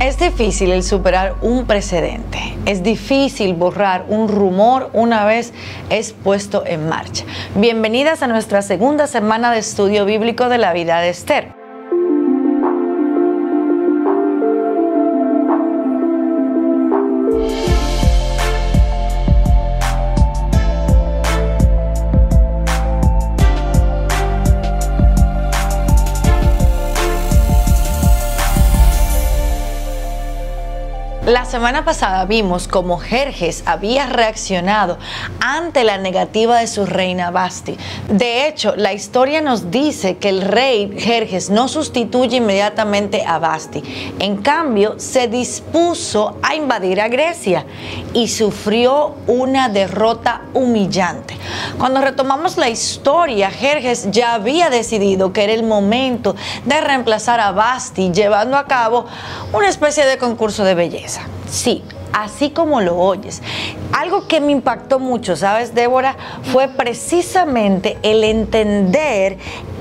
Es difícil el superar un precedente, es difícil borrar un rumor una vez es puesto en marcha. Bienvenidas a nuestra segunda semana de estudio bíblico de la vida de Esther. La semana pasada vimos cómo Jerjes había reaccionado ante la negativa de su reina Vasti. De hecho, la historia nos dice que el rey Jerjes no sustituye inmediatamente a Vasti. En cambio, se dispuso a invadir a Grecia y sufrió una derrota humillante. Cuando retomamos la historia, Jerjes ya había decidido que era el momento de reemplazar a Vasti, llevando a cabo una especie de concurso de belleza. Sí, así como lo oyes. Algo que me impactó mucho, ¿sabes, Débora? Fue precisamente el entender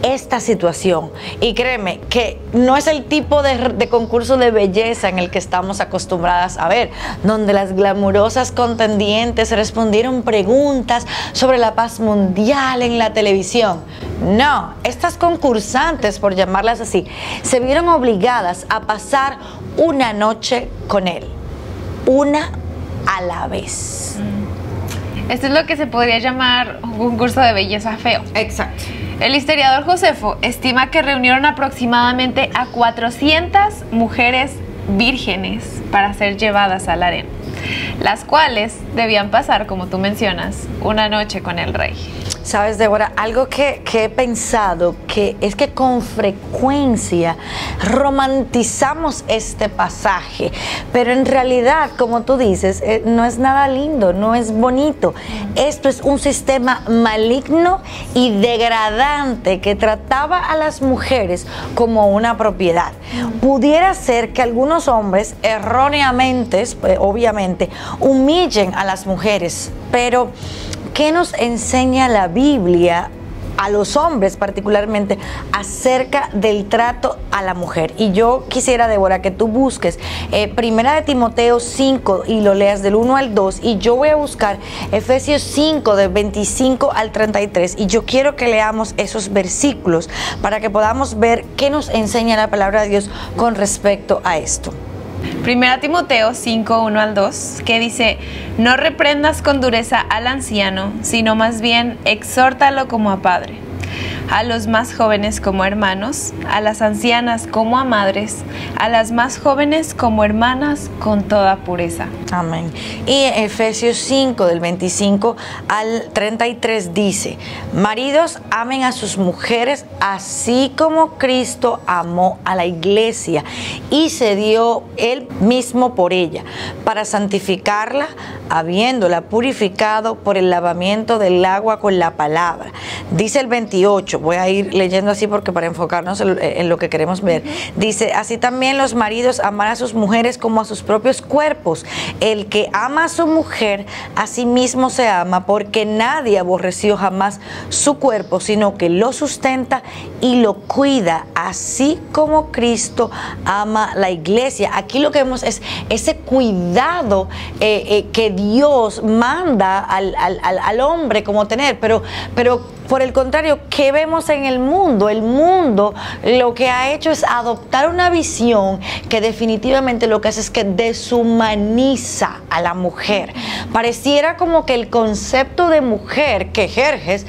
esta situación. Y créeme que no es el tipo de concurso de belleza en el que estamos acostumbradas a ver, donde las glamurosas contendientes respondieron preguntas sobre la paz mundial en la televisión. No, estas concursantes, por llamarlas así, se vieron obligadas a pasar una noche con él. Una a la vez. Esto es lo que se podría llamar un concurso de belleza feo. Exacto. El historiador Josefo estima que reunieron aproximadamente a 400 mujeres vírgenes para ser llevadas al harén, las cuales debían pasar, como tú mencionas, una noche con el rey. Sabes, Débora, algo que he pensado que es que con frecuencia romantizamos este pasaje, pero en realidad, como tú dices, no es nada lindo, no es bonito. Esto es un sistema maligno y degradante que trataba a las mujeres como una propiedad. Pudiera ser que algunos hombres erróneamente, obviamente, humillen a las mujeres, pero ¿qué nos enseña la Biblia a los hombres particularmente acerca del trato a la mujer? Y yo quisiera, Débora, que tú busques Primera de Timoteo 5 y lo leas del 1 al 2, y yo voy a buscar Efesios 5 del 25 al 33, y yo quiero que leamos esos versículos para que podamos ver qué nos enseña la palabra de Dios con respecto a esto. Primera Timoteo 5, 1 al 2, que dice: no reprendas con dureza al anciano, sino más bien exhórtalo como a padre, a los más jóvenes como hermanos, a las ancianas como a madres, a las más jóvenes como hermanas con toda pureza. Amén. Y Efesios 5 del 25 al 33 dice: maridos, amen a sus mujeres así como Cristo amó a la iglesia y se dio él mismo por ella, para santificarla, habiéndola purificado por el lavamiento del agua con la palabra. Dice el 28, voy a ir leyendo así porque para enfocarnos en lo que queremos ver. Dice: así también los maridos aman a sus mujeres como a sus propios cuerpos. El que ama a su mujer, a sí mismo se ama, porque nadie aborreció jamás su cuerpo, sino que lo sustenta y lo cuida, así como Cristo ama la iglesia. Aquí lo que vemos es ese cuidado que Dios manda al hombre como tener, pero por el contrario, ¿qué vemos en el mundo? El mundo lo que ha hecho es adoptar una visión que definitivamente lo que hace es que deshumaniza a la mujer. Pareciera como que el concepto de mujer que Jerjes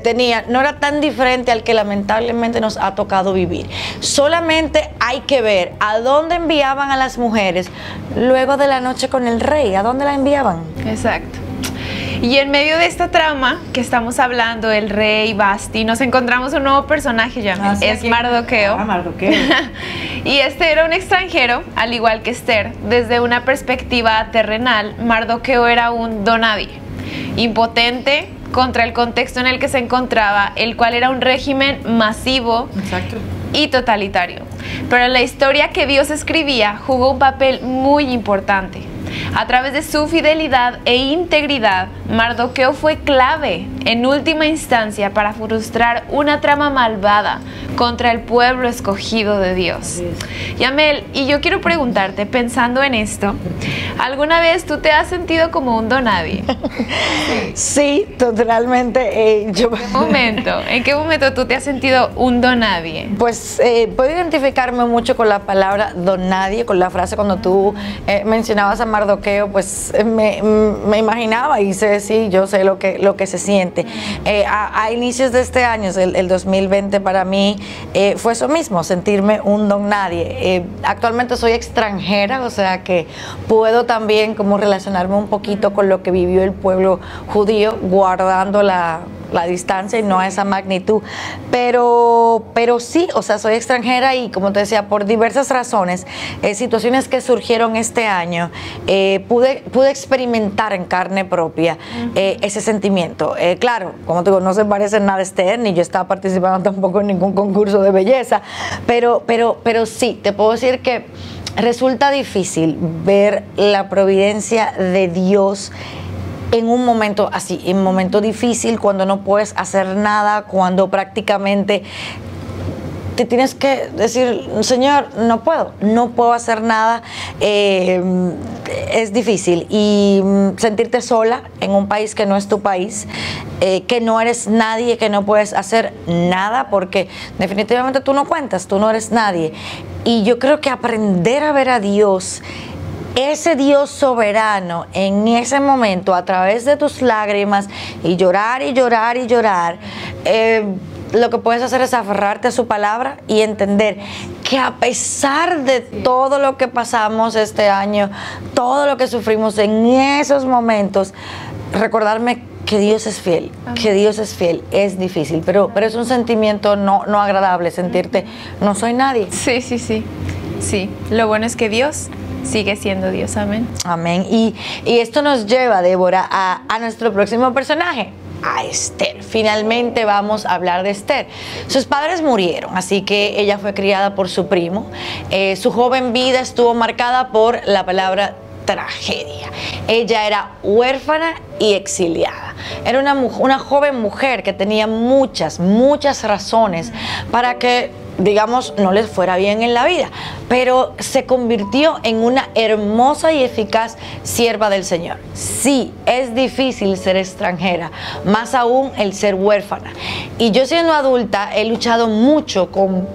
tenía no era tan diferente al que lamentablemente nos ha tocado vivir. Solamente hay que ver a dónde enviaban a las mujeres luego de la noche con el rey. ¿A dónde la enviaban? Exacto. Y en medio de esta trama que estamos hablando, el rey Vasti, nos encontramos un nuevo personaje, ya es Mardoqueo. Mardoqueo. Y este era un extranjero, al igual que Esther. Desde una perspectiva terrenal, Mardoqueo era un donadie, impotente contra el contexto en el que se encontraba, el cual era un régimen masivo. Exacto. Y totalitario. Pero la historia que Dios escribía jugó un papel muy importante. A través de su fidelidad e integridad, Mardoqueo fue clave en última instancia para frustrar una trama malvada contra el pueblo escogido de Dios. Yamel, y yo quiero preguntarte, pensando en esto, ¿alguna vez tú te has sentido como un donadie? Sí, totalmente. ¿En qué momento tú te has sentido un donadie? Pues puedo identificarme mucho con la palabra donadie, con la frase cuando tú mencionabas a Mardoqueo, pues me imaginaba y sé, sí, yo sé lo que se siente. A inicios de este año, el 2020, para mí fue eso mismo, sentirme un don nadie. Actualmente soy extranjera, o sea que puedo también como relacionarme un poquito con lo que vivió el pueblo judío, guardando la distancia y no a esa magnitud, pero sí, o sea, soy extranjera y como te decía, por diversas razones, situaciones que surgieron este año, pude experimentar en carne propia ese sentimiento. Claro, como te digo, no se parece en nada a Esther, ni yo estaba participando tampoco en ningún concurso de belleza, pero sí, te puedo decir que resulta difícil ver la providencia de Dios en un momento así, en un momento difícil, cuando no puedes hacer nada, cuando prácticamente te tienes que decir, Señor, no puedo hacer nada. Es difícil. Y sentirte sola en un país que no es tu país, que no eres nadie, que no puedes hacer nada, porque definitivamente tú no cuentas, tú no eres nadie. Y yo creo que aprender a ver a Dios, ese Dios soberano, en ese momento, a través de tus lágrimas, y llorar y llorar y llorar, lo que puedes hacer es aferrarte a su palabra y entender que a pesar de todo lo que pasamos este año, todo lo que sufrimos en esos momentos, recordarme que Dios es fiel, que Dios es fiel. Es difícil, pero es un sentimiento no agradable, sentirte, no soy nadie. Sí, lo bueno es que Dios sigue siendo Dios. Amén. Amén. Y esto nos lleva, Débora, a nuestro próximo personaje, a Esther. Finalmente vamos a hablar de Esther. Sus padres murieron, así que ella fue criada por su primo. Su joven vida estuvo marcada por la palabra tragedia. Ella era huérfana y exiliada. Era una joven mujer que tenía muchas razones para que, digamos, no les fuera bien en la vida, pero se convirtió en una hermosa y eficaz sierva del Señor. Sí, es difícil ser extranjera, más aún el ser huérfana. Y yo, siendo adulta, he luchado mucho con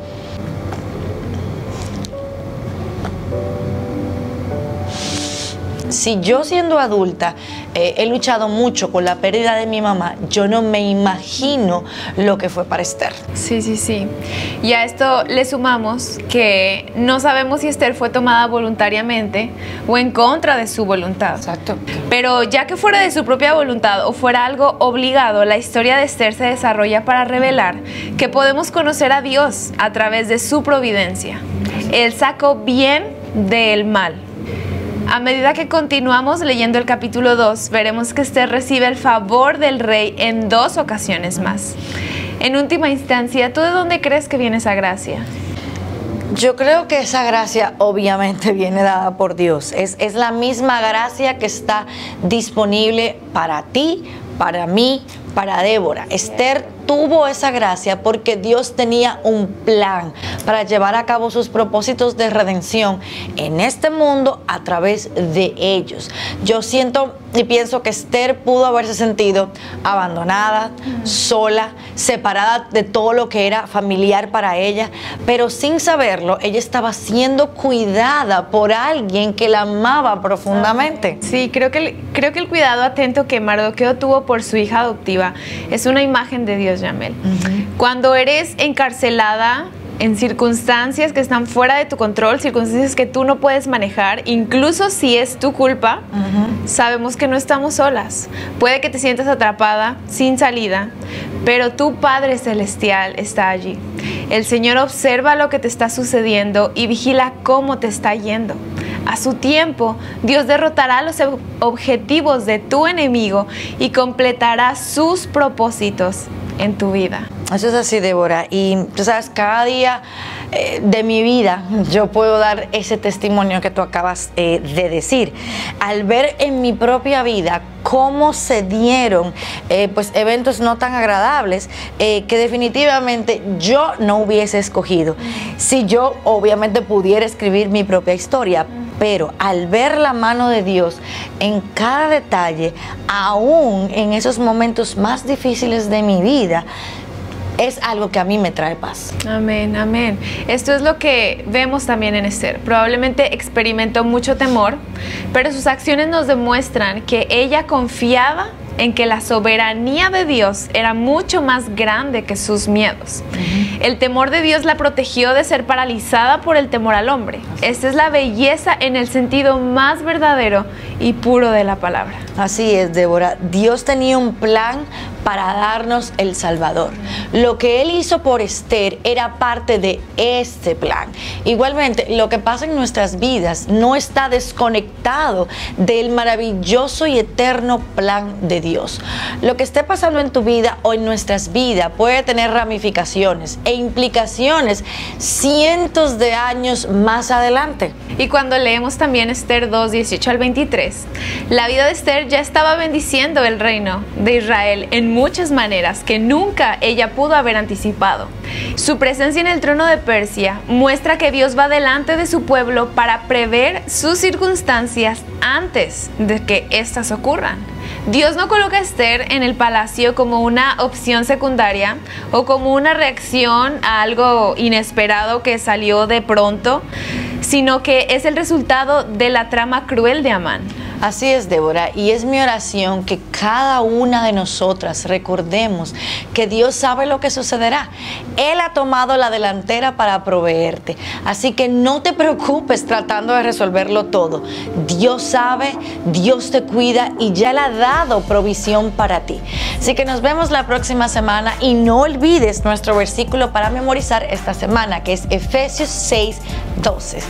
si yo, siendo adulta, he luchado mucho con la pérdida de mi mamá, yo no me imagino lo que fue para Esther. Sí. Y a esto le sumamos que no sabemos si Esther fue tomada voluntariamente o en contra de su voluntad. Exacto. Pero ya que fuera de su propia voluntad o fuera algo obligado, la historia de Esther se desarrolla para revelar que podemos conocer a Dios a través de su providencia. Él sacó bien del mal. A medida que continuamos leyendo el capítulo 2, veremos que Esther recibe el favor del rey en 2 ocasiones más. En última instancia, ¿tú de dónde crees que viene esa gracia? Yo creo que esa gracia obviamente viene dada por Dios. Es la misma gracia que está disponible para ti, para mí, para Débora. Esther tuvo esa gracia porque Dios tenía un plan para llevar a cabo sus propósitos de redención en este mundo a través de ellos. Yo siento y pienso que Esther pudo haberse sentido abandonada, sola, separada de todo lo que era familiar para ella, pero sin saberlo, ella estaba siendo cuidada por alguien que la amaba profundamente. Sí, creo que el cuidado atento que Mardoqueo tuvo por su hija adoptiva es una imagen de Dios, Yamel. Cuando eres encarcelada en circunstancias que están fuera de tu control, circunstancias que tú no puedes manejar, incluso si es tu culpa, sabemos que no estamos solas. Puede que te sientas atrapada, sin salida, pero tu Padre Celestial está allí. El Señor observa lo que te está sucediendo y vigila cómo te está yendo. A su tiempo, Dios derrotará los objetivos de tu enemigo y completará sus propósitos en tu vida. Eso es así, Débora. Y tú sabes, cada día de mi vida, yo puedo dar ese testimonio que tú acabas de decir. Al ver en mi propia vida cómo se dieron pues eventos no tan agradables que definitivamente yo no hubiese escogido. Si yo obviamente pudiera escribir mi propia historia, pero al ver la mano de Dios en cada detalle, aún en esos momentos más difíciles de mi vida, es algo que a mí me trae paz. Amén, amén. Esto es lo que vemos también en Esther. Probablemente experimentó mucho temor, pero sus acciones nos demuestran que ella confiaba en que la soberanía de Dios era mucho más grande que sus miedos. El temor de Dios la protegió de ser paralizada por el temor al hombre. Esta es la belleza en el sentido más verdadero y puro de la palabra. Así es, Débora. Dios tenía un plan para darnos el Salvador. Lo que Él hizo por Esther era parte de este plan. Igualmente, lo que pasa en nuestras vidas no está desconectado del maravilloso y eterno plan de Dios. Lo que esté pasando en tu vida o en nuestras vidas puede tener ramificaciones e implicaciones cientos de años más adelante. Y cuando leemos también Esther 2, 18 al 23, la vida de Esther ya estaba bendiciendo el reino de Israel en muchas maneras que nunca ella pudo haber anticipado. Su presencia en el trono de Persia muestra que Dios va delante de su pueblo para prever sus circunstancias antes de que éstas ocurran. Dios no coloca a Esther en el palacio como una opción secundaria o como una reacción a algo inesperado que salió de pronto, sino que es el resultado de la trama cruel de Amán. Así es, Débora, y es mi oración que cada una de nosotras recordemos que Dios sabe lo que sucederá. Él ha tomado la delantera para proveerte, así que no te preocupes tratando de resolverlo todo. Dios sabe, Dios te cuida y ya le ha dado provisión para ti. Así que nos vemos la próxima semana y no olvides nuestro versículo para memorizar esta semana, que es Efesios 6:12.